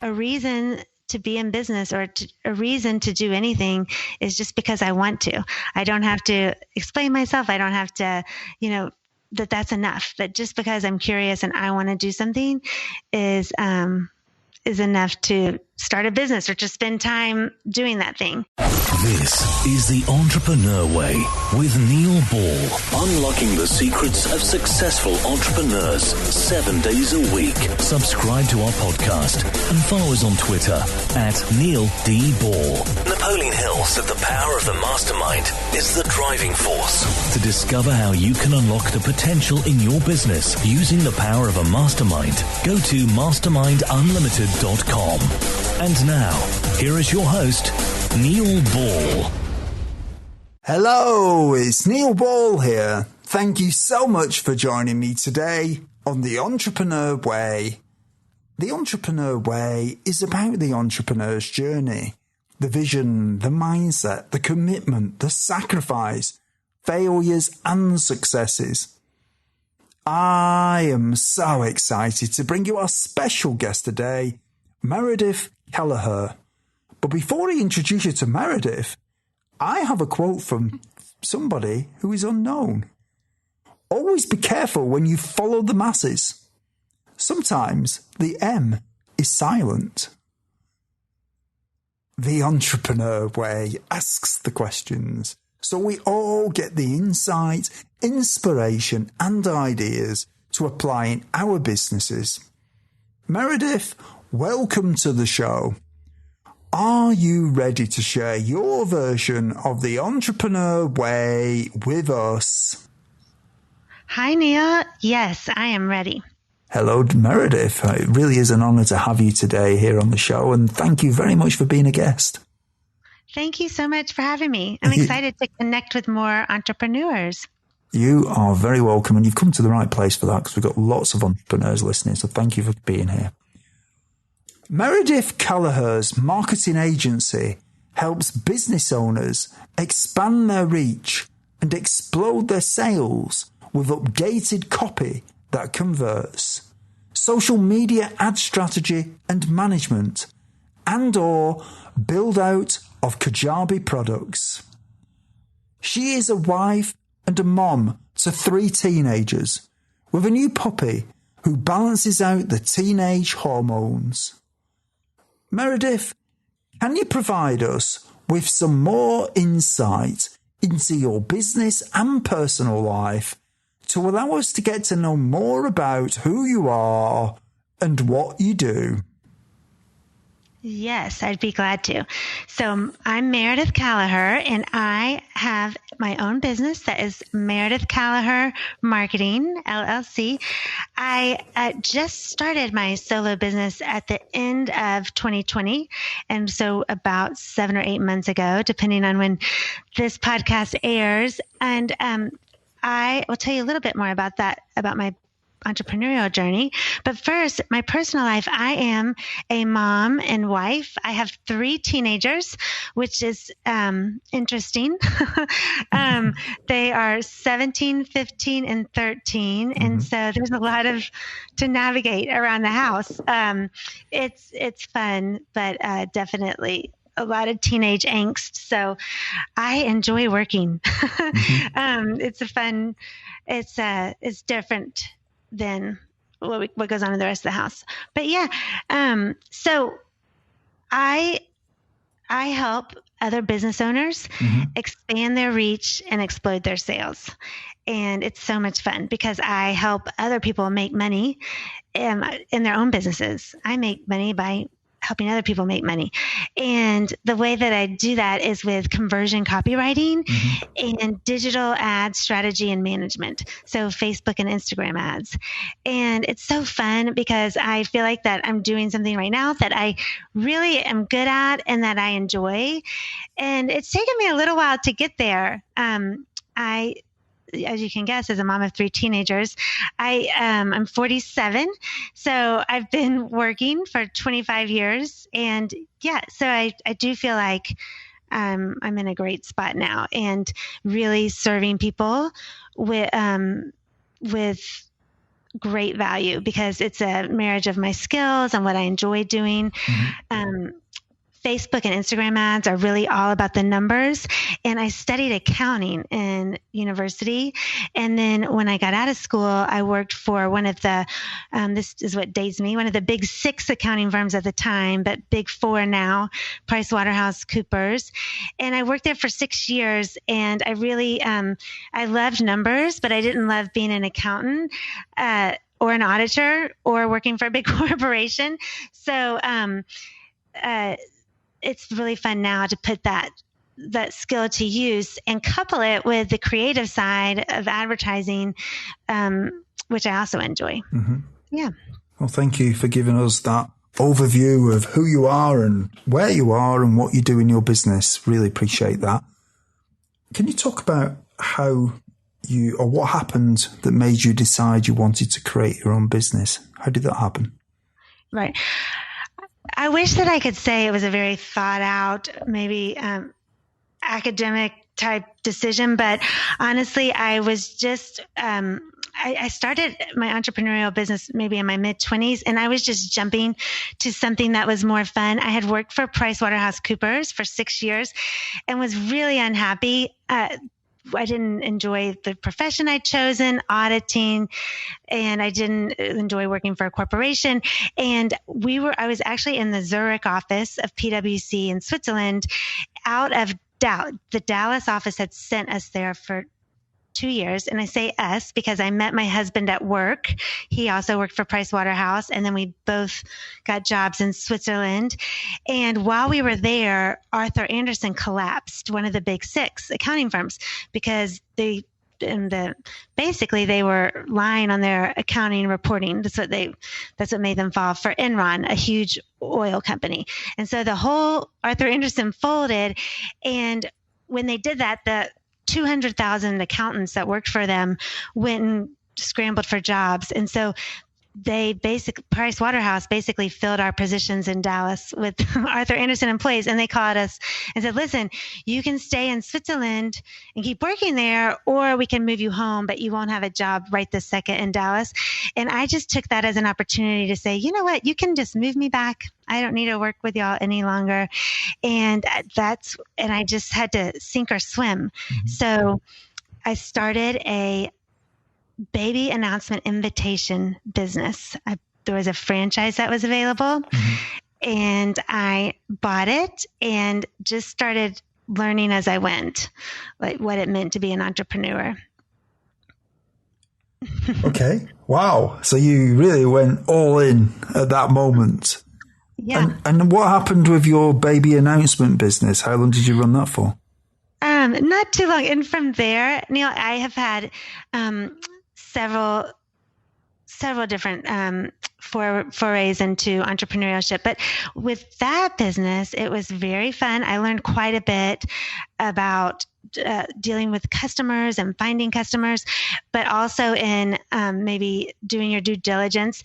a reason to be in business or a reason to do anything is just because I want to. I don't have to explain myself. I don't have to, that's enough. That just because I'm curious and I want to do something is enough to start a business or to spend time doing that thing. This is The Entrepreneur Way with Neil Ball. Unlocking the secrets of successful entrepreneurs 7 days a week. Subscribe to our podcast and follow us on Twitter at Neil D. Ball. Napoleon Hill said the power of the mastermind is the driving force. To discover how you can unlock the potential in your business using the power of a mastermind, go to mastermindunlimited.com. And now, here is your host, Neil Ball. Hello, it's Neil Ball here. Thank you so much for joining me today on The Entrepreneur Way. The Entrepreneur Way is about the entrepreneur's journey, the vision, the mindset, the commitment, the sacrifice, failures and successes. I am so excited to bring you our special guest today, Meredith Kelleher. But before I introduce you to Meredith, I have a quote from somebody who is unknown. Always be careful when you follow the masses. Sometimes the M is silent. The Entrepreneur Way asks the questions, so we all get the insight, inspiration and ideas to apply in our businesses. Meredith, welcome to the show. Are you ready to share your version of the Entrepreneur Way with us? Hi, Neil. Yes, I am ready. Hello, Meredith. It really is an honor to have you today here on the show, and thank you very much for being a guest. Thank you so much for having me. I'm excited to connect with more entrepreneurs. You are very welcome, and you've come to the right place for that because we've got lots of entrepreneurs listening, so thank you for being here. Meredith Kelleher's marketing agency helps business owners expand their reach and explode their sales with updated copy that converts, social media ad strategy and management, and or build out of Kajabi products. She is a wife and a mom to 3 teenagers with a new puppy who balances out the teenage hormones. Meredith, can you provide us with some more insight into your business and personal life to allow us to get to know more about who you are and what you do? Yes, I'd be glad to. So I'm Meredith Kelleher, and I have my own business that is Meredith Kelleher Marketing, LLC. I just started my solo business at the end of 2020, and so about 7 or 8 months ago, depending on when this podcast airs. And I will tell you a little bit more about that, about my entrepreneurial journey. But first, my personal life, I am a mom and wife. I have 3 teenagers, which is interesting. They are 17, 15, and 13. Mm-hmm. And so there's a lot to navigate around the house. It's fun, but definitely a lot of teenage angst. So I enjoy working. Mm-hmm. It's different than what goes on in the rest of the house. But yeah, so I help other business owners expand their reach and explode their sales. And it's so much fun because I help other people make money in their own businesses. I make money by helping other people make money. And the way that I do that is with conversion copywriting and digital ad strategy and management. So Facebook and Instagram ads. And it's so fun because I feel like that I'm doing something right now that I really am good at and that I enjoy. And it's taken me a little while to get there. As you can guess, as a mom of 3 teenagers, I'm 47. So I've been working for 25 years. And yeah, so I do feel like I'm in a great spot now and really serving people with great value because it's a marriage of my skills and what I enjoy doing. Facebook and Instagram ads are really all about the numbers. And I studied accounting in university. And then when I got out of school, I worked for one of the, this is what dates me, one of the big 6 accounting firms at the time, but big 4 now, PricewaterhouseCoopers. And I worked there for 6 years. And I really, I loved numbers, but I didn't love being an accountant. Or an auditor or working for a big corporation. So, it's really fun now to put that skill to use and couple it with the creative side of advertising, which I also enjoy. Yeah. Well, thank you for giving us that overview of who you are and where you are and what you do in your business. Really appreciate that. Can you talk about how or what happened that made you decide you wanted to create your own business? How did that happen? Right. I wish that I could say it was a very thought out, maybe academic type decision, but honestly, I was just, I started my entrepreneurial business maybe in my mid-20s, and I was just jumping to something that was more fun. I had worked for PricewaterhouseCoopers for 6 years and was really unhappy. I didn't enjoy the profession I'd chosen, auditing, and I didn't enjoy working for a corporation. And I was actually in the Zurich office of PwC in Switzerland out of doubt. The Dallas office had sent us there for 2 years. And I say us because I met my husband at work. He also worked for Pricewaterhouse. And then we both got jobs in Switzerland. And while we were there, Arthur Andersen collapsed, one of the big 6 accounting firms, because basically they were lying on their accounting reporting. That's what made them fall for Enron, a huge oil company. And so the whole Arthur Andersen folded. And when they did that, the 200,000 accountants that worked for them went and scrambled for jobs. And so Pricewaterhouse basically filled our positions in Dallas with Arthur Andersen employees. And they called us and said, listen, you can stay in Switzerland and keep working there, or we can move you home, but you won't have a job right this second in Dallas. And I just took that as an opportunity to say, you know what, you can just move me back. I don't need to work with y'all any longer. And I just had to sink or swim. So I started a baby announcement invitation business. There was a franchise that was available, and I bought it and just started learning as I went, like what it meant to be an entrepreneur. Okay. Wow. So you really went all in at that moment. Yeah. And what happened with your baby announcement business? How long did you run that for? Not too long. And from there, Neil, I have had several different forays into entrepreneurship. But with that business, it was very fun. I learned quite a bit about dealing with customers and finding customers, but also in maybe doing your due diligence.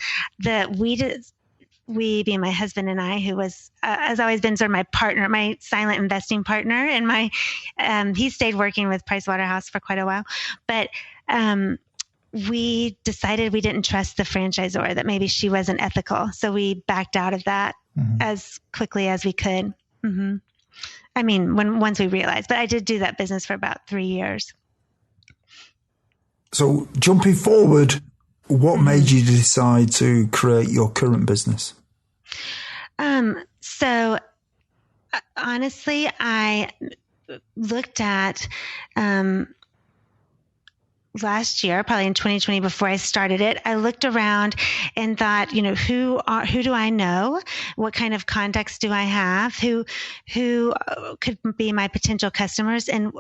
We being my husband and I, who has always been sort of my partner, my silent investing partner, and he stayed working with Pricewaterhouse for quite a while, but we decided we didn't trust the franchisor, that maybe she wasn't ethical. So we backed out of that as quickly as we could. I mean, once we realized, but I did do that business for about 3 years. So jumping forward, what made you decide to create your current business? So honestly, I looked at, last year, probably in 2020, before I started it, I looked around and thought, who do I know? What kind of contacts do I have? Who could be my potential customers? And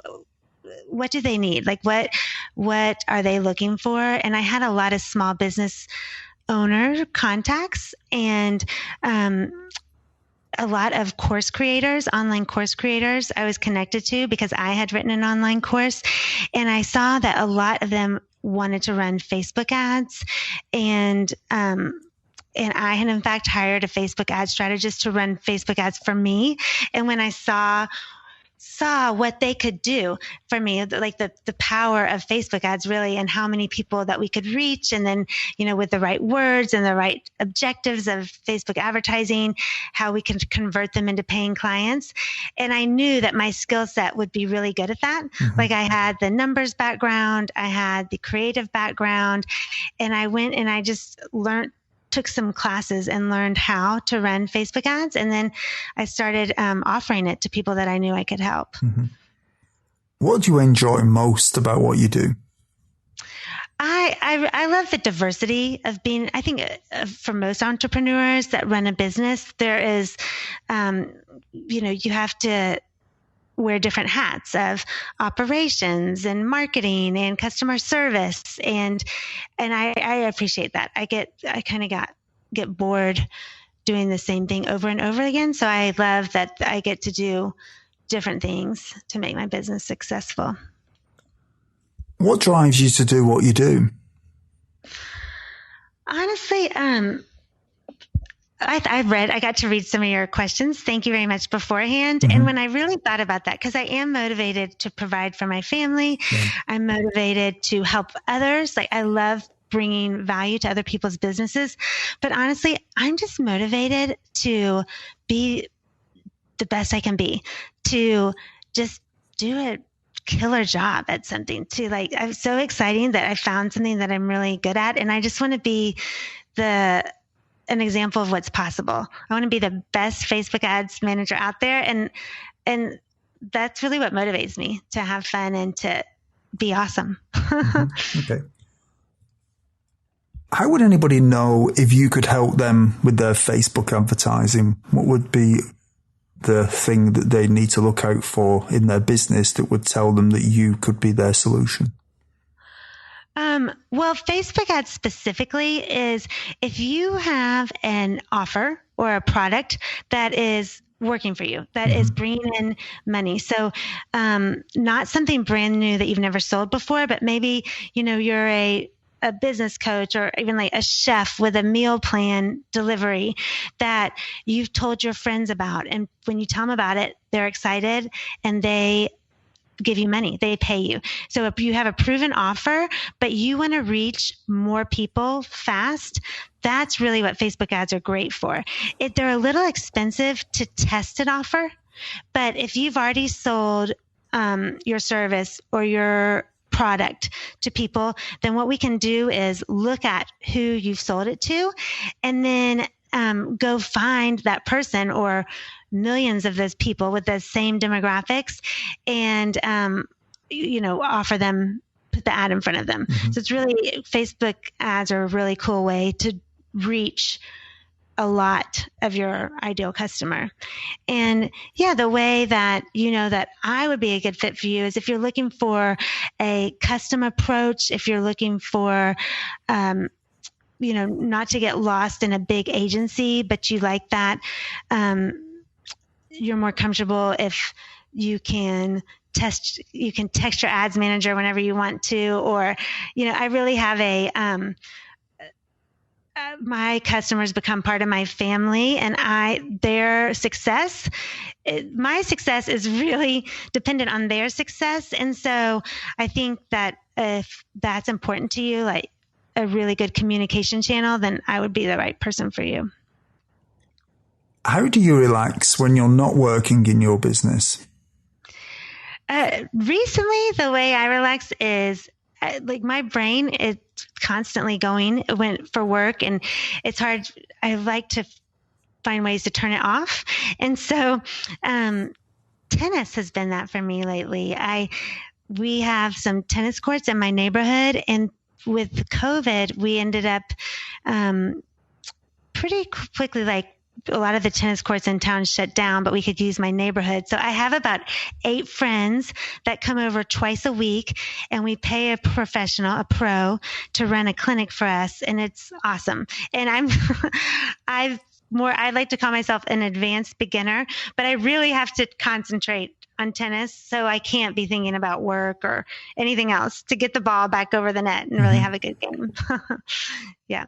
what do they need? Like, what are they looking for? And I had a lot of small business owner contacts and, a lot of course creators, online course creators I was connected to because I had written an online course. And I saw that a lot of them wanted to run Facebook ads. And I had in fact hired a Facebook ad strategist to run Facebook ads for me. And when I saw saw what they could do for me, like the power of Facebook ads really, and how many people that we could reach. And then, with the right words and the right objectives of Facebook advertising, how we can convert them into paying clients. And I knew that my skill set would be really good at that. Mm-hmm. Like I had the numbers background, I had the creative background, and I went and I just took some classes and learned how to run Facebook ads. And then I started offering it to people that I knew I could help. Mm-hmm. What do you enjoy most about what you do? I love the diversity of being, I think for most entrepreneurs that run a business, there is, you have to wear different hats of operations and marketing and customer service. And I appreciate that. I kind of get bored doing the same thing over and over again. So I love that I get to do different things to make my business successful. What drives you to do what you do? Honestly, I got to read some of your questions. Thank you very much beforehand. Mm-hmm. And when I really thought about that, because I am motivated to provide for my family, yeah. I'm motivated to help others. Like I love bringing value to other people's businesses. But honestly, I'm just motivated to be the best I can be, to just do a killer job at something, I'm so exciting that I found something that I'm really good at. And I just want to be an example of what's possible. I want to be the best Facebook ads manager out there. And that's really what motivates me, to have fun and to be awesome. Mm-hmm. Okay. How would anybody know if you could help them with their Facebook advertising? What would be the thing that they need to look out for in their business that would tell them that you could be their solution? Well, Facebook ads specifically is if you have an offer or a product that is working for you, that mm-hmm. is bringing in money. So, not something brand new that you've never sold before, but maybe, you're a business coach or even like a chef with a meal plan delivery that you've told your friends about. And when you tell them about it, they're excited and they give you money. They pay you. So if you have a proven offer, but you want to reach more people fast, that's really what Facebook ads are great for. They're a little expensive to test an offer, but if you've already sold your service or your product to people, then what we can do is look at who you've sold it to and then go find that person or millions of those people with the same demographics and, offer them, put the ad in front of them. Mm-hmm. So it's really, Facebook ads are a really cool way to reach a lot of your ideal customer. And the way that that I would be a good fit for you is if you're looking for a custom approach, if you're looking for, not to get lost in a big agency, but you like that, you're more comfortable if you can text your ads manager whenever you want to, or, I really have my customers become part of my family, and my success is really dependent on their success. And so I think that if that's important to you, like a really good communication channel, then I would be the right person for you. How do you relax when you're not working in your business? Recently, the way I relax is my brain is constantly going for work, and it's hard. I like to find ways to turn it off. And so, tennis has been that for me lately. We have some tennis courts in my neighborhood, and with COVID, we ended up, pretty quickly, a lot of the tennis courts in town shut down, but we could use my neighborhood. So I have about 8 friends that come over twice a week, and we pay a pro, to run a clinic for us. And it's awesome. And I like to call myself an advanced beginner, but I really have to concentrate on tennis. So I can't be thinking about work or anything else to get the ball back over the net and really have a good game. Yeah.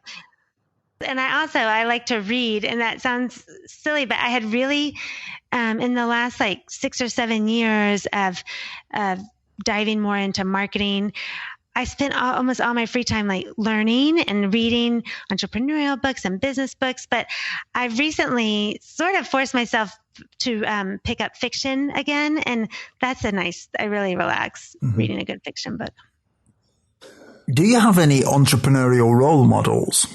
And I like to read, and that sounds silly, but I had really in the last like 6 or 7 years of diving more into marketing, I spent almost all my free time like learning and reading entrepreneurial books and business books. But I've recently sort of forced myself to pick up fiction again. And that's I really relax reading a good fiction book. Do you have any entrepreneurial role models?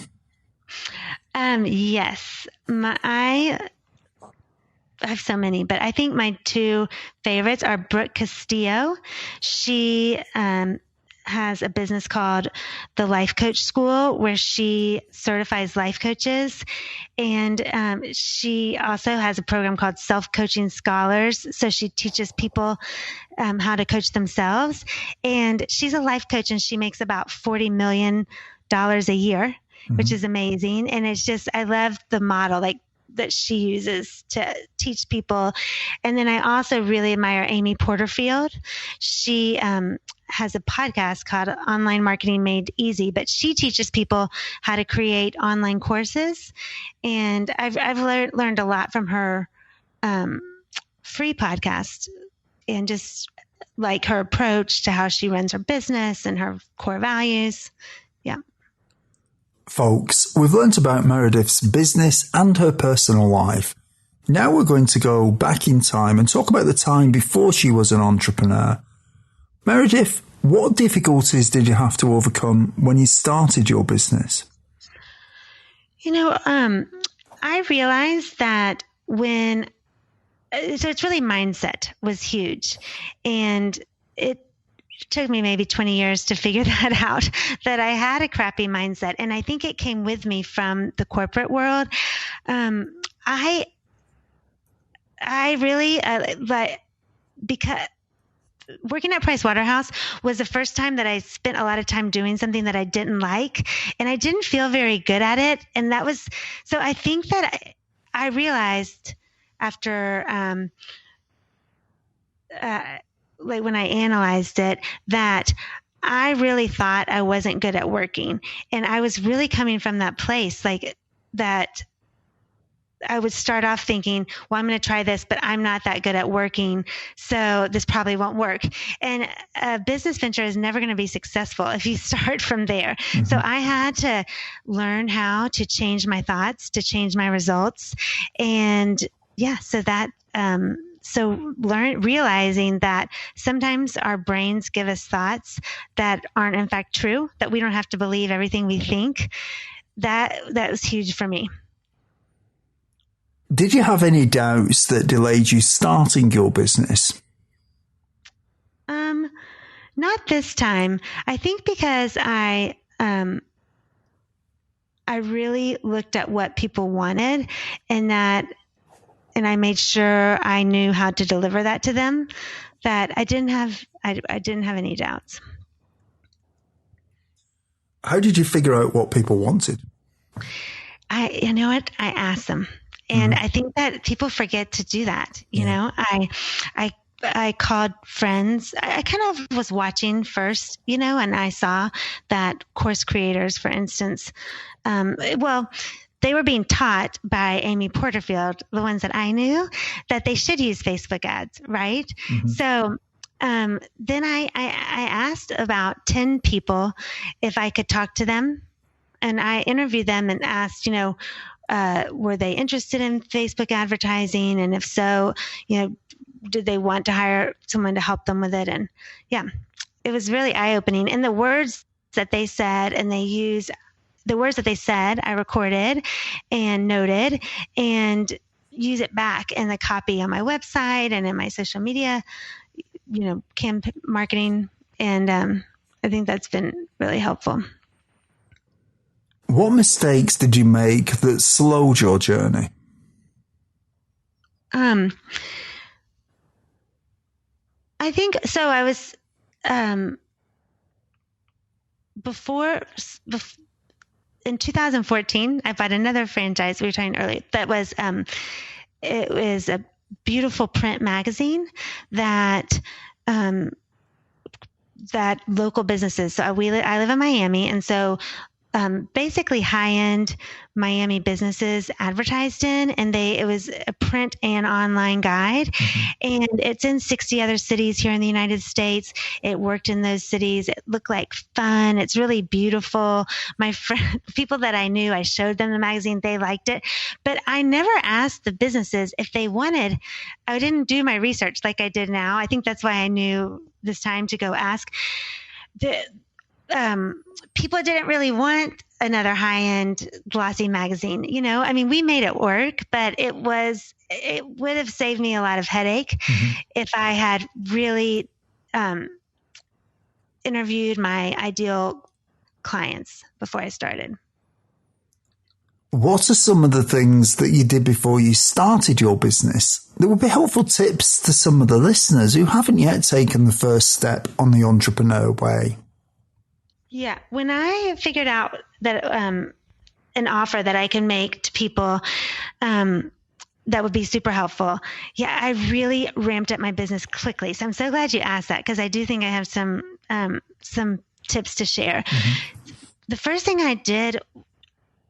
Yes. I have so many, but I think my two favorites are Brooke Castillo. She has a business called the Life Coach School, where she certifies life coaches. And she also has a program called Self-Coaching Scholars. So she teaches people how to coach themselves. And she's a life coach, and she makes about $40 million a year, which is amazing. And it's just, I love the model that she uses to teach people. And then I also really admire Amy Porterfield. She has a podcast called Online Marketing Made Easy, but she teaches people how to create online courses. And I've learned a lot from her free podcast, and just like her approach to how she runs her business and her core values. Yeah. Folks, we've learnt about Meredith's business and her personal life. Now we're going to go back in time and talk about the time before she was an entrepreneur. Meredith, what difficulties did you have to overcome when you started your business? I realized that so it's really mindset was huge. And it took me maybe 20 years to figure that out, that I had a crappy mindset. And I think it came with me from the corporate world. I really, because working at Price Waterhouse was the first time that I spent a lot of time doing something that I didn't like, and I didn't feel very good at it. And so I think that I realized after, when I analyzed it, that I really thought I wasn't good at working. And I was really coming from that place, like that I would start off thinking, well, I'm going to try this, but I'm not that good at working, so this probably won't work. And a business venture is never going to be successful if you start from there. So I had to learn how to change my thoughts, to change my results. And realizing that sometimes our brains give us thoughts that aren't in fact true, that we don't have to believe everything we think, that was huge for me. Did you have any doubts that delayed you starting your business? Not this time. I think because I really looked at what people wanted, and I made sure I knew how to deliver that to them, that I didn't have any doubts. How did you figure out what people wanted? I asked them. And I think that people forget to do that. I called friends. I kind of was watching first, and I saw that course creators, for instance, they were being taught by Amy Porterfield, the ones that I knew, that they should use Facebook ads, right? So then I asked about 10 people if I could talk to them. And I interviewed them and asked, were they interested in Facebook advertising? And if so, did they want to hire someone to help them with it? And it was really eye-opening. And the words that they said, I recorded and noted and use it back in the copy on my website and in my social media, marketing. And I think that's been really helpful. What mistakes did you make that slowed your journey? I think so. I was before in 2014. I bought another franchise. We were talking earlier. That was it was a beautiful print magazine that local businesses. So I live in Miami, and so basically high-end Miami businesses advertised in, and it was a print and online guide, and it's in 60 other cities here in the United States. It worked in those cities. It looked like fun. It's really beautiful. My people that I knew, I showed them the magazine. They liked it, but I never asked the businesses if they wanted. I didn't do my research like I did now. I think that's why I knew this time to go ask. People didn't really want another high-end glossy magazine. I mean, we made it work, but it would have saved me a lot of headache if I had really interviewed my ideal clients before I started. What are some of the things that you did before you started your business that would be helpful tips to some of the listeners who haven't yet taken the first step on the entrepreneur way? Yeah. When I figured out that an offer that I can make to people that would be super helpful, I really ramped up my business quickly. So I'm so glad you asked that, because I do think I have some tips to share. The first thing I did,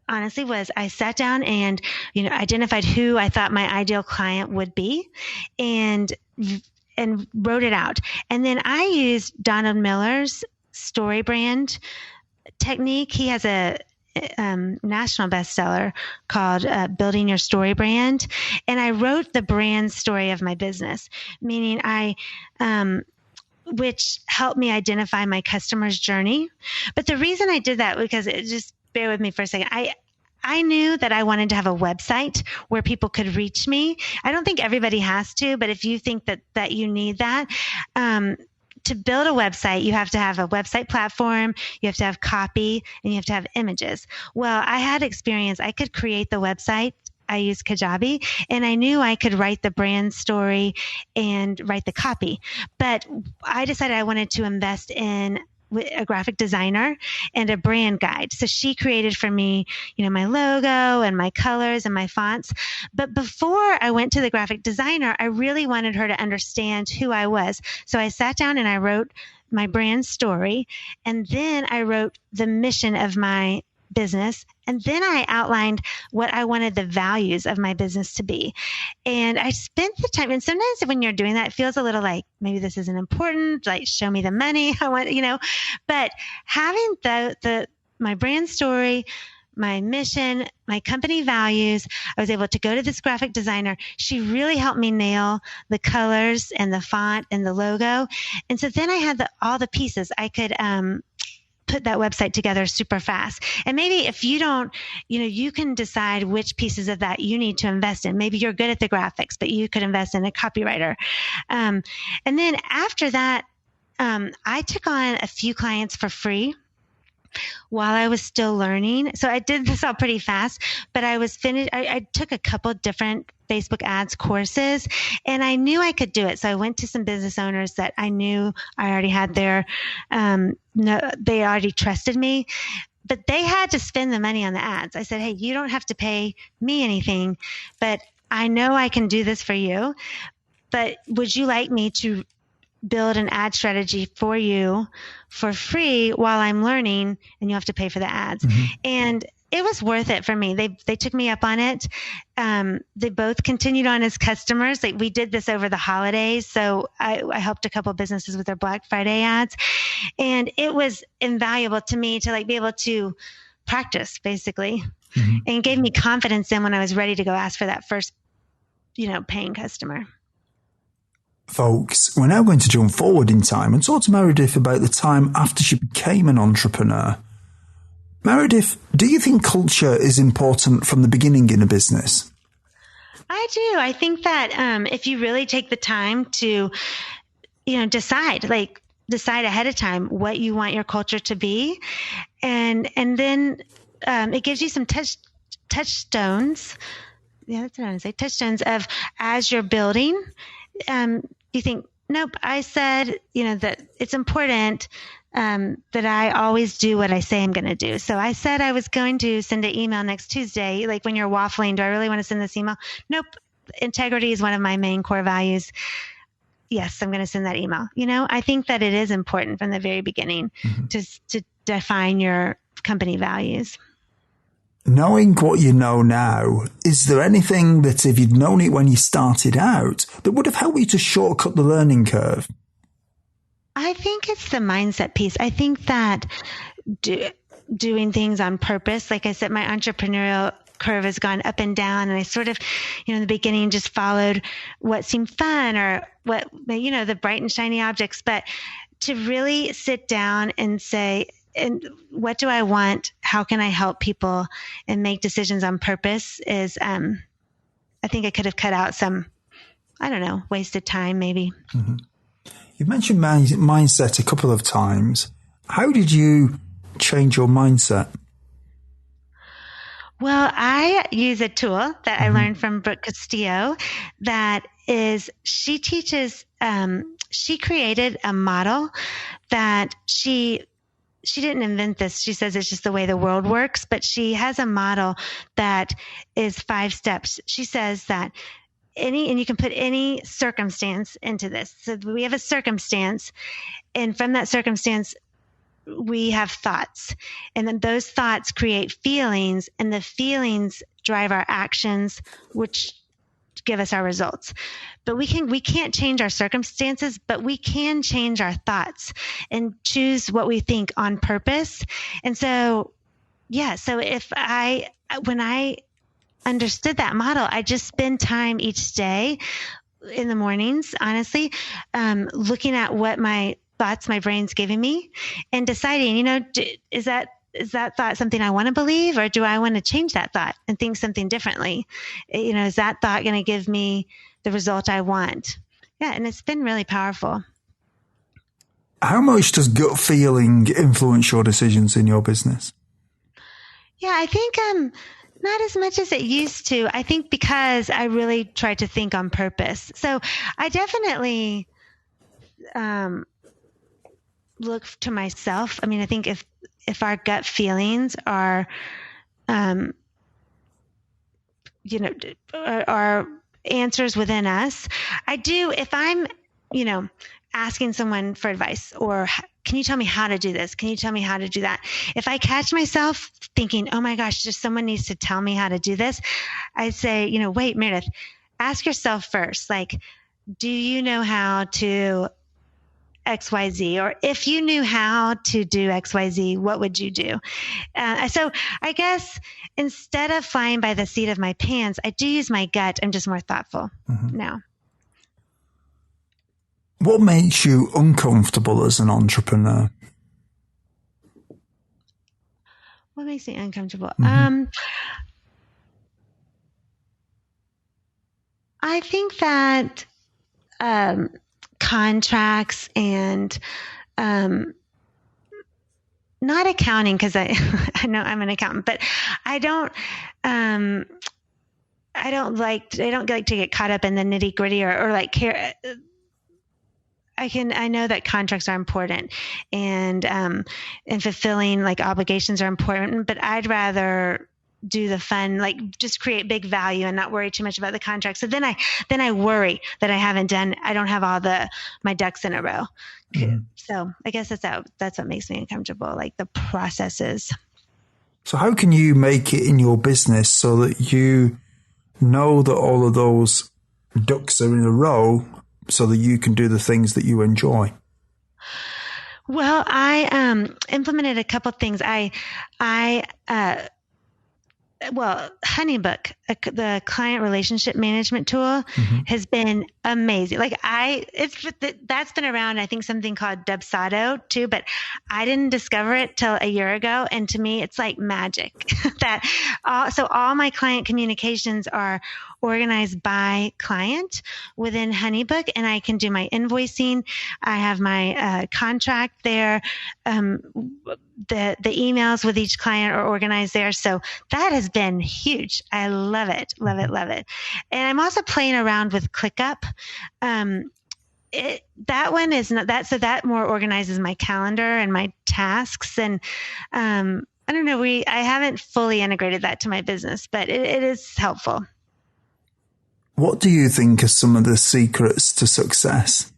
honestly, was I sat down and identified who I thought my ideal client would be, and wrote it out. And then I used Donald Miller's story brand technique. He has a national bestseller called Building Your Story Brand. And I wrote the brand story of my business, meaning which helped me identify my customer's journey. But the reason I did that, because just bear with me for a second. I knew that I wanted to have a website where people could reach me. I don't think everybody has to, but if you think that you need that, to build a website, you have to have a website platform, you have to have copy, and you have to have images. Well, I had experience. I could create the website. I used Kajabi, and I knew I could write the brand story and write the copy. But I decided I wanted to invest in a graphic designer and a brand guide. So she created for me, my logo and my colors and my fonts. But before I went to the graphic designer, I really wanted her to understand who I was. So I sat down and I wrote my brand story, and then I wrote the mission of my business. And then I outlined what I wanted the values of my business to be. And I spent the time, and sometimes when you're doing that, it feels a little like, maybe this isn't important, like show me the money. I want, but having my brand story, my mission, my company values, I was able to go to this graphic designer. She really helped me nail the colors and the font and the logo. And so then I had all the pieces. I could, put that website together super fast. And maybe if you don't, you can decide which pieces of that you need to invest in. Maybe you're good at the graphics, but you could invest in a copywriter. And then after that, I took on a few clients for free while I was still learning. So I did this all pretty fast, but I was finished. I took a couple different Facebook ads courses, and I knew I could do it. So I went to some business owners that I knew I already had they already trusted me, but they had to spend the money on the ads. I said, hey, you don't have to pay me anything, but I know I can do this for you. But would you like me to build an ad strategy for you for free while I'm learning, and you have to pay for the ads? And it was worth it for me. They took me up on it. They both continued on as customers. We did this over the holidays. So I helped a couple of businesses with their Black Friday ads, and it was invaluable to me to be able to practice basically, and gave me confidence in when I was ready to go ask for that first, paying customer. Folks, we're now going to jump forward in time and talk to Meredith about the time after she became an entrepreneur. Meredith, do you think culture is important from the beginning in a business? I do. I think that if you really take the time to, decide ahead of time what you want your culture to be, and then it gives you some touchstones. Yeah, that's what I would say. Touchstones of as you're building. You think, nope, I said, that it's important that I always do what I say I'm going to do. So I said I was going to send an email next Tuesday. Like when you're waffling, do I really want to send this email? Nope. Integrity is one of my main core values. Yes, I'm going to send that email. I think that it is important from the very beginning to define your company values. Knowing what you know now, is there anything that if you'd known it when you started out that would have helped you to shortcut the learning curve? I think it's the mindset piece. I think that doing things on purpose, like I said, my entrepreneurial curve has gone up and down, and I sort of, in the beginning just followed what seemed fun or what, the bright and shiny objects, but to really sit down and say, and what do I want? How can I help people and make decisions on purpose is, I think I could have cut out some, wasted time maybe. Mm-hmm. You've mentioned mindset a couple of times. How did you change your mindset? Well, I use a tool that I learned from Brooke Castillo that is, she teaches, she created a model that she didn't invent this. She says it's just the way the world works, but she has a model that is 5 steps. She says that and you can put any circumstance into this. So we have a circumstance, and from that circumstance, we have thoughts, and then those thoughts create feelings, and the feelings drive our actions, which give us our results. But we can't change our circumstances, but we can change our thoughts and choose what we think on purpose. And so, so when I understood that model, I just spend time each day in the mornings, honestly, looking at what my thoughts my brain's giving me and deciding, is that thought something I want to believe, or do I want to change that thought and think something differently? Is that thought going to give me the result I want? Yeah. And it's been really powerful. How much does gut feeling influence your decisions in your business? Yeah, I think, not as much as it used to. I think because I really tried to think on purpose. So I definitely, look to myself. I mean, I think if our gut feelings are, are answers within us, I do, if I'm, asking someone for advice, or can you tell me how to do this? Can you tell me how to do that? If I catch myself thinking, oh my gosh, just someone needs to tell me how to do this, I say, wait, Meredith, ask yourself first, like, do you know how to XYZ? Or if you knew how to do XYZ, what would you do? So I guess instead of flying by the seat of my pants, I do use my gut. I'm just more thoughtful now. What makes you uncomfortable as an entrepreneur? What makes me uncomfortable? I think that contracts and not accounting, because I know I'm an accountant, but I don't like to get caught up in the nitty gritty or like care. I know that contracts are important and fulfilling like obligations are important, but I'd rather do the fun, like just create big value and not worry too much about the contract. So then I worry that I don't have all my ducks in a row. So I guess that's what makes me uncomfortable, like the processes. So how can you make it in your business so that you know that all of those ducks are in a row so that you can do the things that you enjoy? Well, I implemented a couple things. HoneyBook, the client relationship management tool, has been amazing. Like that's been around. I think something called Dubsado too, but I didn't discover it till a year ago. And to me, it's like magic. So all my client communications are organized by client within HoneyBook, and I can do my invoicing. I have my contract there. The emails with each client are organized there. So that has been huge. I love it. Love it. Love it. And I'm also playing around with ClickUp. That one is not that. So that more organizes my calendar and my tasks. And, I don't know, I haven't fully integrated that to my business, but it is helpful. What do you think are some of the secrets to success?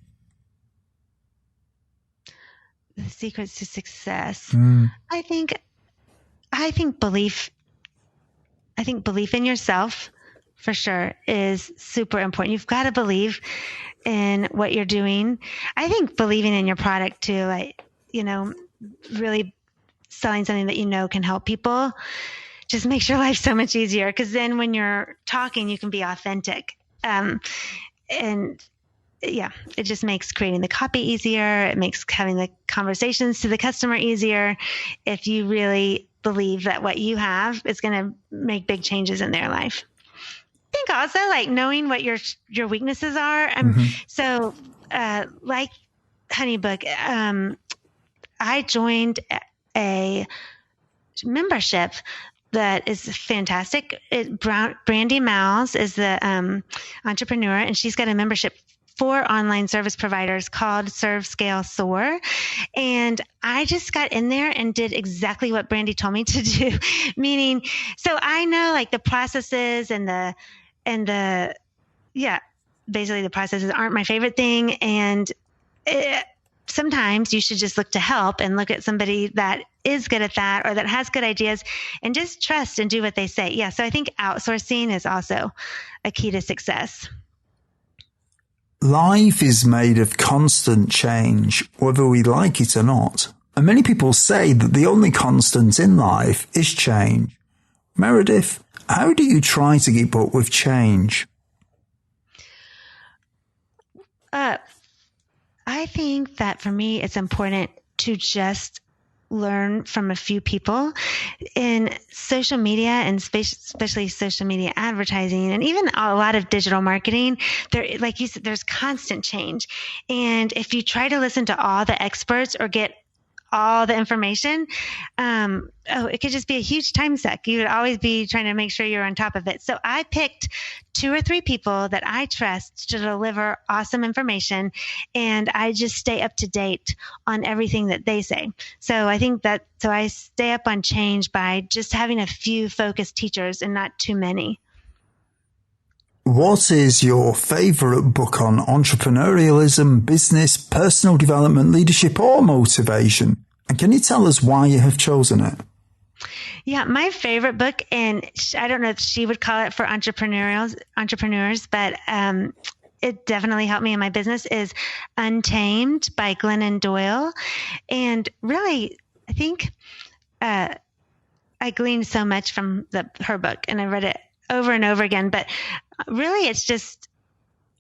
The secrets to success. I think I think belief in yourself for sure is super important. You've got to believe in what you're doing. I think believing in your product too, like, really selling something that can help people just makes your life so much easier. Because then when you're talking, you can be authentic. And yeah, it just makes creating the copy easier. It makes having the conversations to the customer easier. If you really believe that what you have is going to make big changes in their life. I think also like knowing what your weaknesses are. So, like HoneyBook, I joined a membership that is fantastic. Brandy Miles is the entrepreneur, and she's got a membership for online service providers called Serve, Scale, Soar. And I just got in there and did exactly what Brandy told me to do. Meaning, so I know like the processes and basically the processes aren't my favorite thing. And sometimes you should just look to help and look at somebody that is good at that or that has good ideas and just trust and do what they say. Yeah. So I think outsourcing is also a key to success. Life is made of constant change, whether we like it or not. And many people say that the only constant in life is change. Meredith, how do you try to keep up with change? I think that for me, it's important to just learn from a few people in social media, and especially social media advertising, and even a lot of digital marketing. There, like you said, there's constant change. And if you try to listen to all the experts or get all the information, it could just be a huge time suck. You would always be trying to make sure you're on top of it. So I picked 2 or 3 people that I trust to deliver awesome information, and I just stay up to date on everything that they say. So I think so I stay up on change by just having a few focused teachers and not too many. What is your favorite book on entrepreneurialism, business, personal development, leadership, or motivation? And can you tell us why you have chosen it? Yeah, my favorite book, and I don't know if she would call it for entrepreneurs, but it definitely helped me in my business, is Untamed by Glennon Doyle. And really, I think I gleaned so much from her book, and I read it over and over again. But really, it's just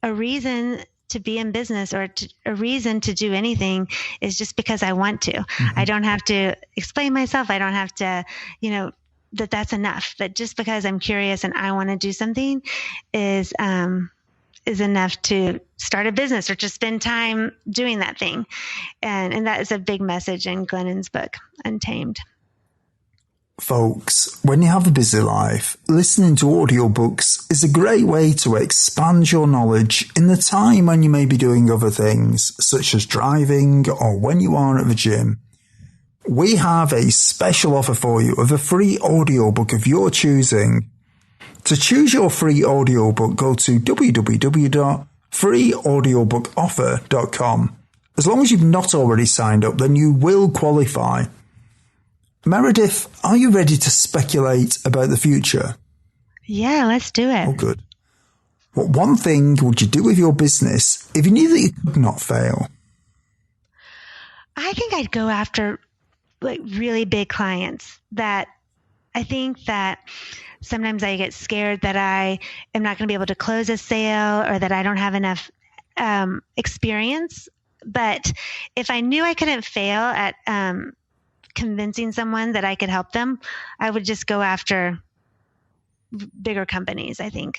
a reason to be in business, or a reason to do anything is just because I want to. Mm-hmm. I don't have to explain myself. I don't have to, that's enough. That just because I'm curious and I want to do something is enough to start a business or to spend time doing that thing. And that is a big message in Glennon's book, Untamed. Folks, when you have a busy life, listening to audiobooks is a great way to expand your knowledge in the time when you may be doing other things, such as driving or when you are at the gym. We have a special offer for you of a free audiobook of your choosing. To choose your free audiobook, go to www.freeaudiobookoffer.com. As long as you've not already signed up, then you will qualify. Meredith, are you ready to speculate about the future? Yeah, let's do it. Oh, good. What one thing would you do with your business if you knew that you could not fail? I think I'd go after like really big clients. That I think that sometimes I get scared that I am not going to be able to close a sale, or that I don't have enough experience. But if I knew I couldn't fail at convincing someone that I could help them, I would just go after bigger companies, I think.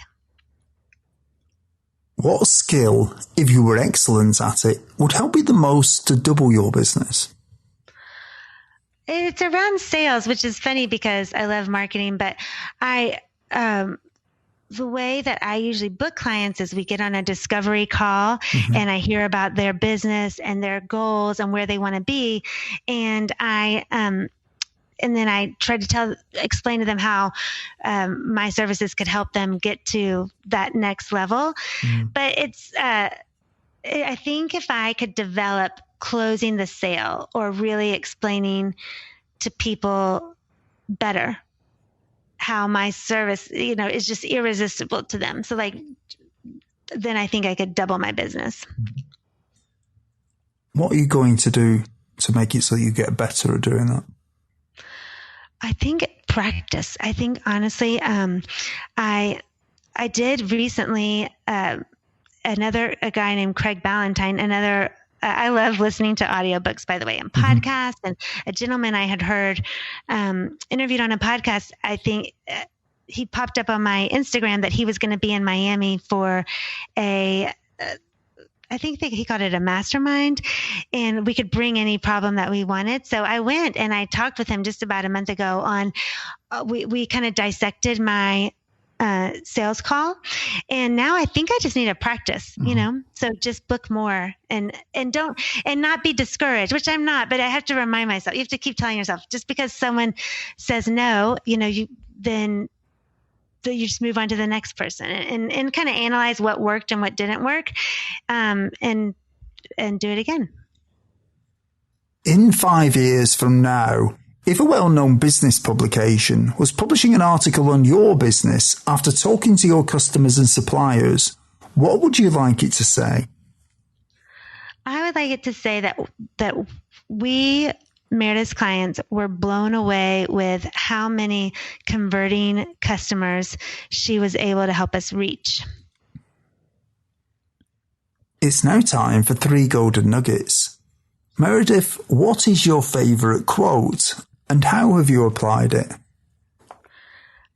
What skill, if you were excellent at it, would help you the most to double your business? It's around sales, which is funny because I love marketing, but the way that I usually book clients is we get on a discovery call, mm-hmm. and I hear about their business and their goals and where they want to be. And then I try to explain to them how my services could help them get to that next level. Mm-hmm. But I think if I could develop closing the sale, or really explaining to people better how my service, is just irresistible to them. So then I think I could double my business. What are you going to do to make it so you get better at doing that? I think practice. I think honestly, I did recently, a guy named Craig Ballantyne, I love listening to audiobooks, by the way, and podcasts. And a gentleman I had heard interviewed on a podcast, I think he popped up on my Instagram that he was going to be in Miami for I think he called it a mastermind, and we could bring any problem that we wanted. So I went and I talked with him just about a month ago on, we kind of dissected my sales call. And now I think I just need to practice, so just book more and not be discouraged, which I'm not, but I have to remind myself, you have to keep telling yourself, just because someone says no, you just move on to the next person and kind of analyze what worked and what didn't work, and do it again. In 5 years from now, if a well-known business publication was publishing an article on your business after talking to your customers and suppliers, what would you like it to say? I would like it to say that we, Meredith's clients, were blown away with how many converting customers she was able to help us reach. It's now time for 3 golden nuggets. Meredith, what is your favorite quote and how have you applied it?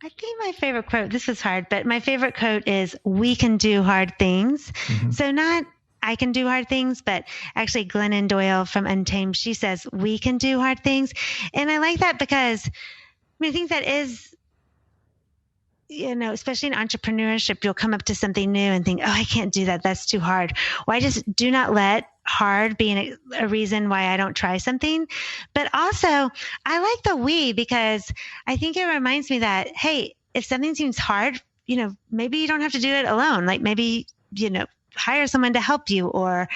I think my favorite quote, this is hard, but my favorite quote is, "We can do hard things." So not I can do hard things, but actually Glennon Doyle from Untamed, she says, "We can do hard things." And I like that because I think that is, especially in entrepreneurship, you'll come up to something new and think, "Oh, I can't do that. That's too hard." Well, I just do not let hard be a reason why I don't try something. But also I like the we, because I think it reminds me that, hey, if something seems hard, maybe you don't have to do it alone. Like maybe, hire someone to help you or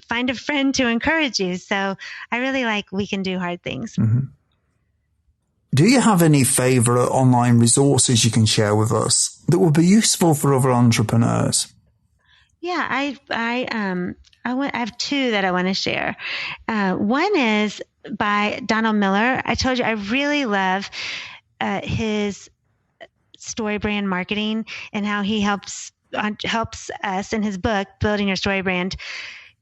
find a friend to encourage you. So I really like we can do hard things. Do you have any favorite online resources you can share with us that would be useful for other entrepreneurs? Yeah, I have 2 that I want to share. One is by Donald Miller. I told you I really love his story brand marketing and how he helps us in his book, Building Your Story Brand,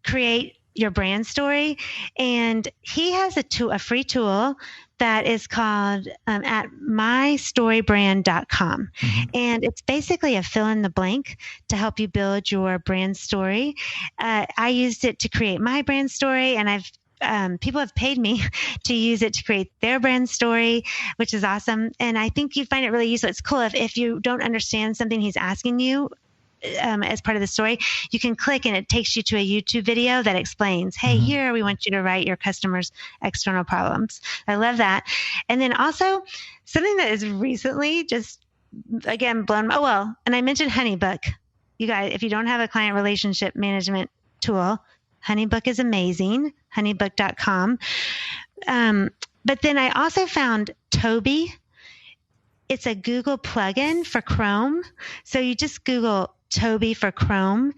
create your brand story. And he has a free tool that is called at mystorybrand.com. And it's basically a fill in the blank to help you build your brand story. I used it to create my brand story, and people have paid me to use it to create their brand story, which is awesome. And I think you find it really useful. It's cool if you don't understand something he's asking you as part of the story, you can click and it takes you to a YouTube video that explains, hey, here we want you to write your customers' external problems. I love that. And then also something that is recently just, again, blown. Oh, well, and I mentioned HoneyBook. You guys, if you don't have a client relationship management tool, HoneyBook is amazing, honeybook.com. But then I also found Toby. It's a Google plugin for Chrome. So you just Google Toby for Chrome,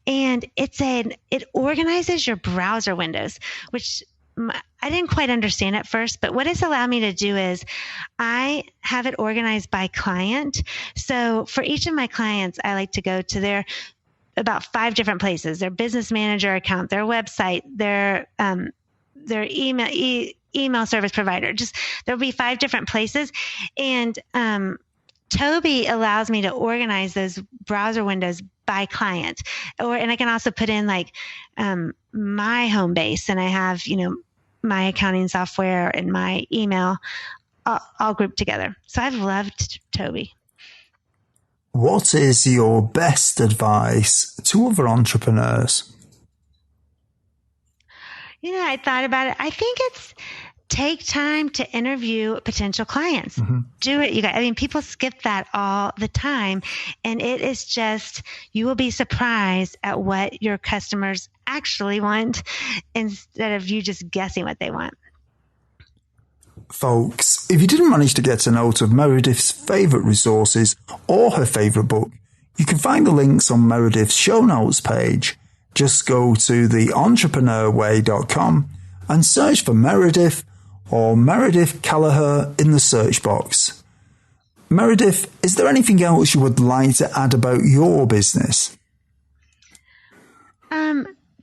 and it organizes your browser windows, which I didn't quite understand at first, but what it's allowed me to do is I have it organized by client. So for each of my clients, I like to go to their about 5 different places: their business manager account, their website, their email service provider. Just there'll be 5 different places, and Toby allows me to organize those browser windows by client, and I can also put in my home base, and I have my accounting software and my email all grouped together. So I've loved Toby. What is your best advice to other entrepreneurs? I thought about it. I think it's take time to interview potential clients. Do it, you guys. People skip that all the time. And it is just, you will be surprised at what your customers actually want instead of you just guessing what they want. folks, if you didn't manage to get a note of Meredith's favourite resources or her favourite book, you can find the links on Meredith's show notes page. Just go to theentrepreneurway.com and search for Meredith or Meredith Callagher in the search box. Meredith, is there anything else you would like to add about your business?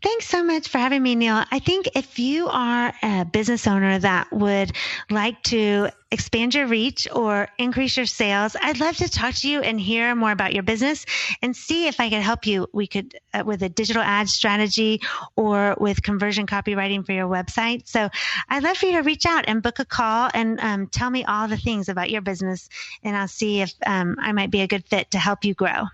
Thanks so much for having me, Neil. I think if you are a business owner that would like to expand your reach or increase your sales, I'd love to talk to you and hear more about your business and see if I could help you. We could with a digital ad strategy or with conversion copywriting for your website. So I'd love for you to reach out and book a call and tell me all the things about your business, and I'll see if I might be a good fit to help you grow.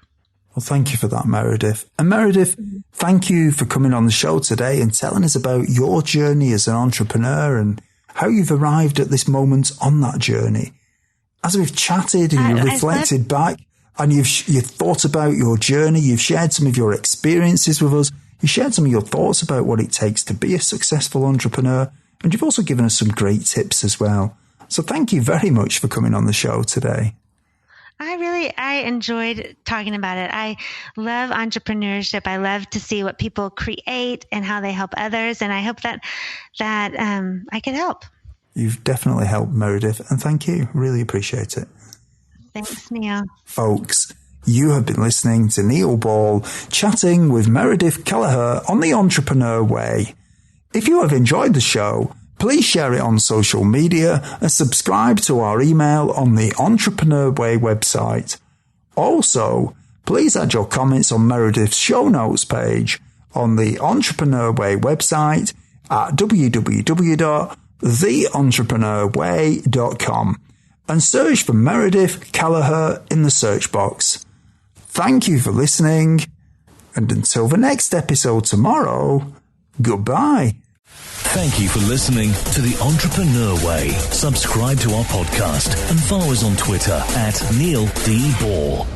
Well, thank you for that, Meredith. And Meredith, thank you for coming on the show today and telling us about your journey as an entrepreneur and how you've arrived at this moment on that journey. As we've chatted and you've reflected back and you've thought about your journey, you've shared some of your experiences with us, you shared some of your thoughts about what it takes to be a successful entrepreneur, and you've also given us some great tips as well. So thank you very much for coming on the show today. I enjoyed talking about it. I love entrepreneurship. I love to see what people create and how they help others. And I hope that I can help. You've definitely helped, Meredith. And thank you. Really appreciate it. Thanks, Neil. Folks, you have been listening to Neil Ball chatting with Meredith Callagher on The Entrepreneur Way. If you have enjoyed the show, please share it on social media and subscribe to our email on the Entrepreneur Way website. Also, please add your comments on Meredith's show notes page on the Entrepreneur Way website at www.theentrepreneurway.com and search for Meredith Callagher in the search box. Thank you for listening, and until the next episode tomorrow, goodbye. Thank you for listening to The Entrepreneur Way. Subscribe to our podcast and follow us on Twitter at Neil D. Ball.